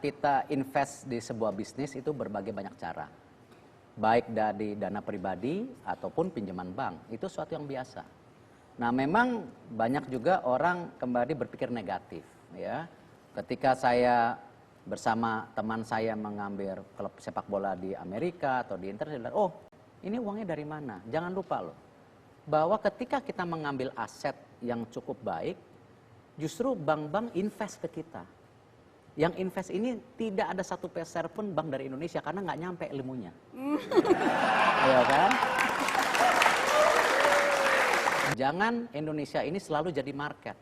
kita invest di sebuah bisnis itu berbagai banyak cara. Baik dari dana pribadi ataupun pinjaman bank. Itu suatu yang biasa. Nah, memang banyak juga orang kembali berpikir negatif, ya. Ketika saya bersama teman saya mengambil klub sepak bola di Amerika atau di Inter, oh, ini uangnya dari mana? Jangan lupa loh, bahwa ketika kita mengambil aset yang cukup baik, justru bank-bank invest ke kita. Yang invest ini tidak ada satu peser pun bank dari Indonesia karena nggak nyampe ilmunya. Ya kan? Jangan Indonesia ini selalu jadi market.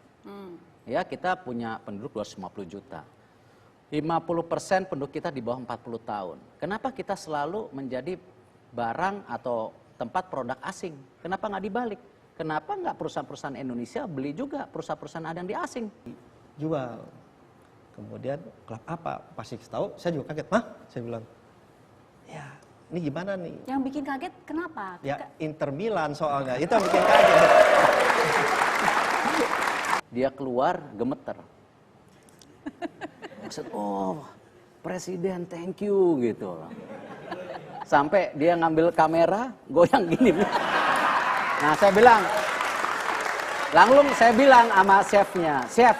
Ya, kita punya penduduk 250 juta. 50% penduduk kita di bawah 40 tahun. Kenapa kita selalu menjadi barang atau tempat produk asing? Kenapa nggak dibalik? Kenapa nggak perusahaan-perusahaan Indonesia beli juga perusahaan-perusahaan ada yang di asing? Jual. Kemudian klub apa? Pasti tahu, saya juga kaget. Hah? Saya bilang, ya ini gimana nih? Yang bikin kaget kenapa? Ya Inter Milan soalnya, itu yang bikin kaget. Dia keluar gemeter. Maksud, oh presiden thank you gitu. Sampai dia ngambil kamera, goyang gini. Nah saya bilang, langsung saya bilang sama chefnya, chef,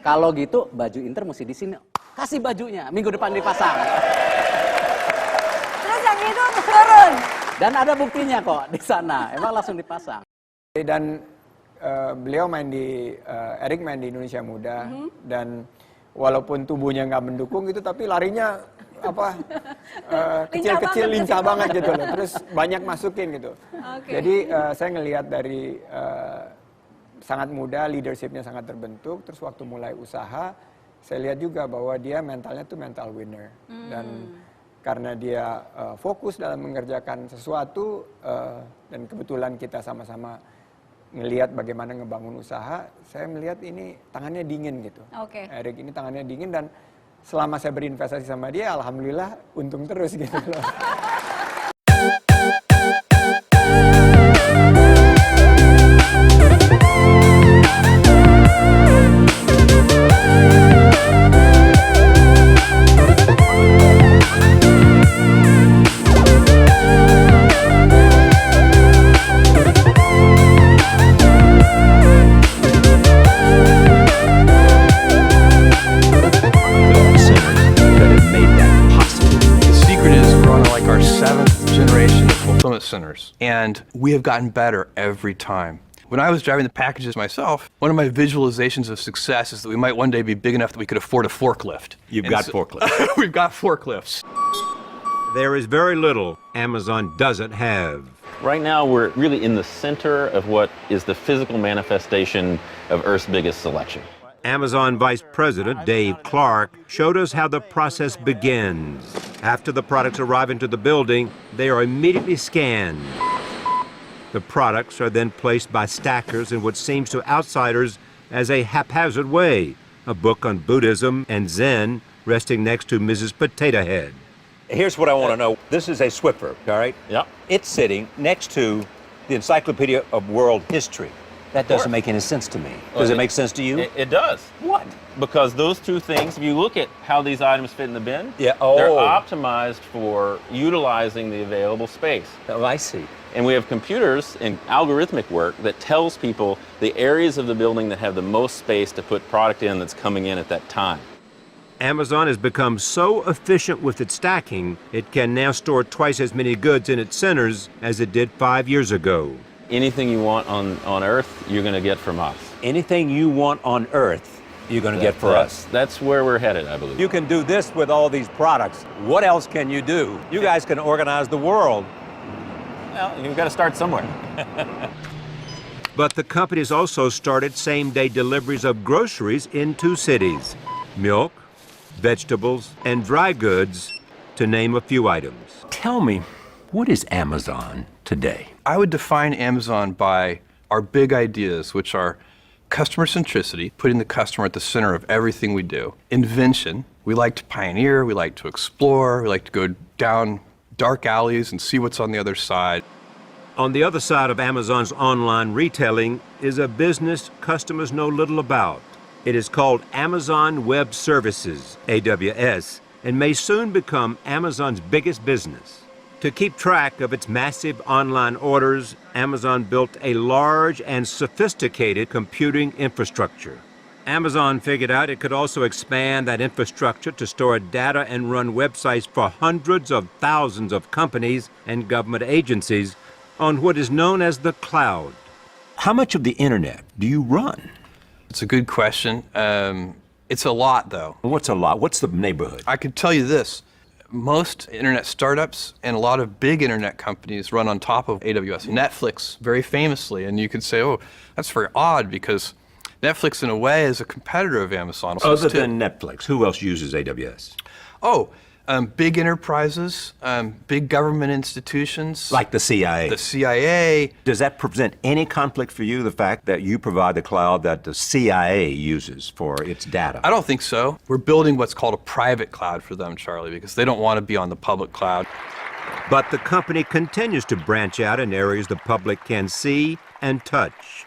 kalau gitu baju Inter mesti di sini. Kasih bajunya, minggu depan dipasang. Terus yang itu turun. Dan ada buktinya kok di sana, emang langsung dipasang. Dan beliau Erik main di Indonesia Muda, dan walaupun tubuhnya nggak mendukung gitu, tapi larinya kecil-kecil lincah banget gitu loh. Terus banyak masukin gitu. Jadi saya ngelihat dari sangat muda, leadershipnya sangat terbentuk. Terus waktu mulai usaha, saya lihat juga bahwa dia mentalnya tuh mental winner. Dan karena dia fokus dalam mengerjakan sesuatu, dan kebetulan kita sama-sama ngelihat bagaimana ngebangun usaha, saya melihat ini tangannya dingin gitu. Erik ini tangannya dingin, dan selama saya berinvestasi sama dia, alhamdulillah untung terus gitu loh. Centers, and we have gotten better every time. When I was driving the packages myself, one of my visualizations of success is that we might one day be big enough that we could afford a forklift. You've got forklifts. We've got forklifts. There is very little Amazon doesn't have. Right now, we're really in the center of what is the physical manifestation of Earth's biggest selection. Amazon Vice President Dave Clark showed us how the process begins. After the products arrive into the building, they are immediately scanned. The products are then placed by stackers in what seems to outsiders as a haphazard way, a book on Buddhism and Zen resting next to Mrs. Potato Head. Here's what I want to know. This is a Swiffer, all right? Yep. It's sitting next to the Encyclopedia of World History. That doesn't make any sense to me. Does it make sense to you? It does. What? Because those two things, if you look at how these items fit in the bin, Yeah. they're Oh. optimized for utilizing the available space. Oh, I see. And we have computers and algorithmic work that tells people the areas of the building that have the most space to put product in that's coming in at that time. Amazon has become so efficient with its stacking, it can now store twice as many goods in its centers as it did 5 years ago. Anything you want on Earth, you're going to get from us. Anything you want on Earth, you're going to get for us. That's where we're headed, I believe. You can do this with all these products. What else can you do? You guys can organize the world. Well, you've got to start somewhere. But the company has also started same-day deliveries of groceries in 2 cities. Milk, vegetables, and dry goods, to name a few items. Tell me, what is Amazon today? I would define Amazon by our big ideas, which are customer centricity, putting the customer at the center of everything we do. Invention, we like to pioneer, we like to explore, we like to go down dark alleys and see what's on the other side. On the other side of Amazon's online retailing is a business customers know little about, It is called Amazon Web Services, AWS, and may soon become Amazon's biggest business. To keep track of its massive online orders, Amazon built a large and sophisticated computing infrastructure. Amazon figured out it could also expand that infrastructure to store data and run websites for hundreds of thousands of companies and government agencies on what is known as the cloud. How much of the internet do you run? It's a good question. It's a lot, though. What's a lot? What's the neighborhood? I could tell you this. Most internet startups and a lot of big internet companies run on top of AWS. Netflix, very famously, and you could say, oh, that's very odd because Netflix, in a way, is a competitor of Amazon. Other than Netflix, who else uses AWS? Oh, big enterprises, big government institutions. Like the CIA. The CIA. Does that present any conflict for you, the fact that you provide the cloud that the CIA uses for its data? I don't think so. We're building what's called a private cloud for them, Charlie, because they don't want to be on the public cloud. But the company continues to branch out in areas the public can see and touch.